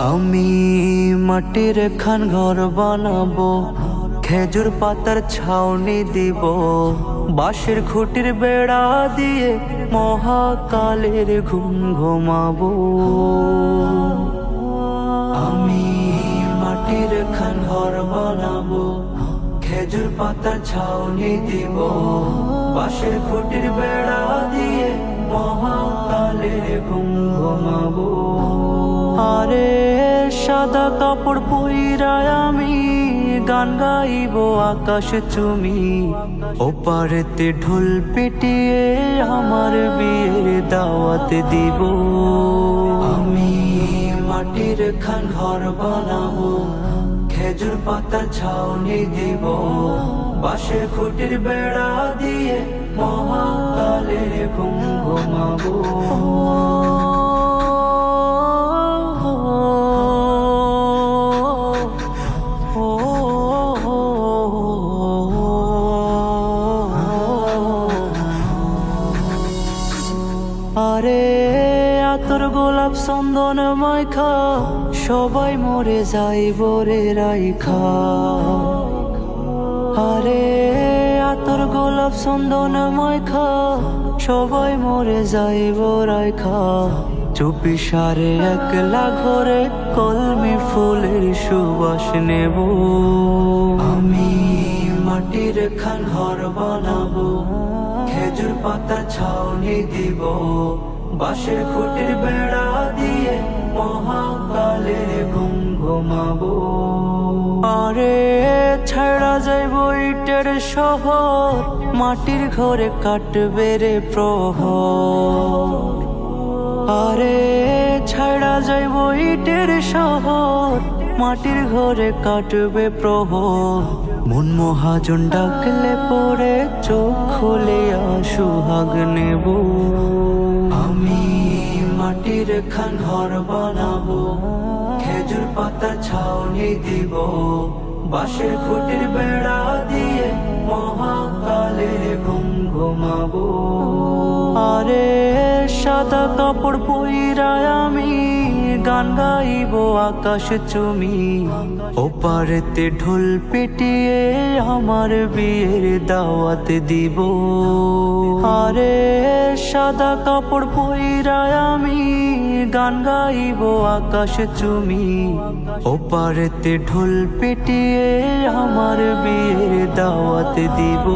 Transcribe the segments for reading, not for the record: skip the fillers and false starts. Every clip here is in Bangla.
আমি মাটির খান ঘর বানাবো, খেজুর পাতার ছাউনি দিব, বাঁশের খুঁটির বেড়া দিয়ে মহাকালের ঘুম ঘুমাবো। আমি মাটির খান ঘর বানাবো, খেজুর পাতার ছাউনি দিব, বাঁশের খুঁটির বেড়া দিয়ে মহাকালের ঘুম ঘুমাবো। আরে সাদা কাপড় পইরা আমি গান গাইব আকাশ চুমি, ওপারেতে ঢোল পিটিয়ে আমার বিয়ের দাওয়াত দিব। আমি মাটির খান ঘর বানাবো, খেজুর পাতার ছাউনি দিব, বাঁশের খুঁটির বেড়া দিয়ে মহাকালের ঘুম ঘুমাবো। আরে আতর গোলাপ চন্দন মাইখা সবাই মরে যাইব রে রাইখা। আরে আতর গোলাপ চন্দন মাইখা সবাই মরে যাইব রাইখা। চুপি সারে একলা ঘরে কলমি ফুলের সুবাস নেব। আমি মাটির খান ঘর বানাবো, খেজুর পাতা ছাউনি দিব, বাঁশের খুঁটির বেড়া দিয়ে মহাকালের ঘুম ঘুমাবো। আরে ছাড়া যাইব ইটের শহর, মাটির ঘরে কাটবে রে প্রহর। আরে ছাড়া যাইব ইটের শহর, মাটির ঘরে কাটবে প্রহর। মন মহাজন ডাকলে পরে চোখ খুলে সুহাগ নেব। আমি মাটির খান ঘর বানাবো, খেজুর পাতার ছাউনি দিব, বাঁশের খুঁটির বেড়া দিয়ে মহাকালের ঘুম ঘুমাবো। আরে সাদা কাপড় পইরা আমি গান গাইব আকাশ চুমি, ওপারেতে ঢোল পিটিয়ে আমার বিয়ের দাওয়াত দিব। আরে সাদা কাপড় পইরা আমি গান গাইব আকাশ চুমি, ওপারেতে ঢোল পিটিয়ে আমার বিয়ের দাওয়াত দিব।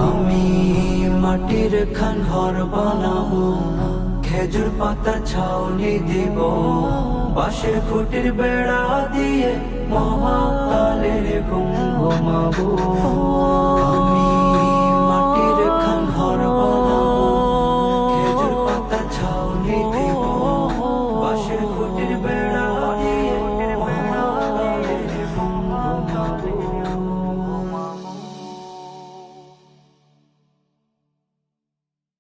আমি মাটির খান ঘর বানাবো, খেজুর পাতার ছাউনি দিব, বাঁশের খুঁটির বেড়া দিয়ে মহাকালের ঘুম ঘুমাবো।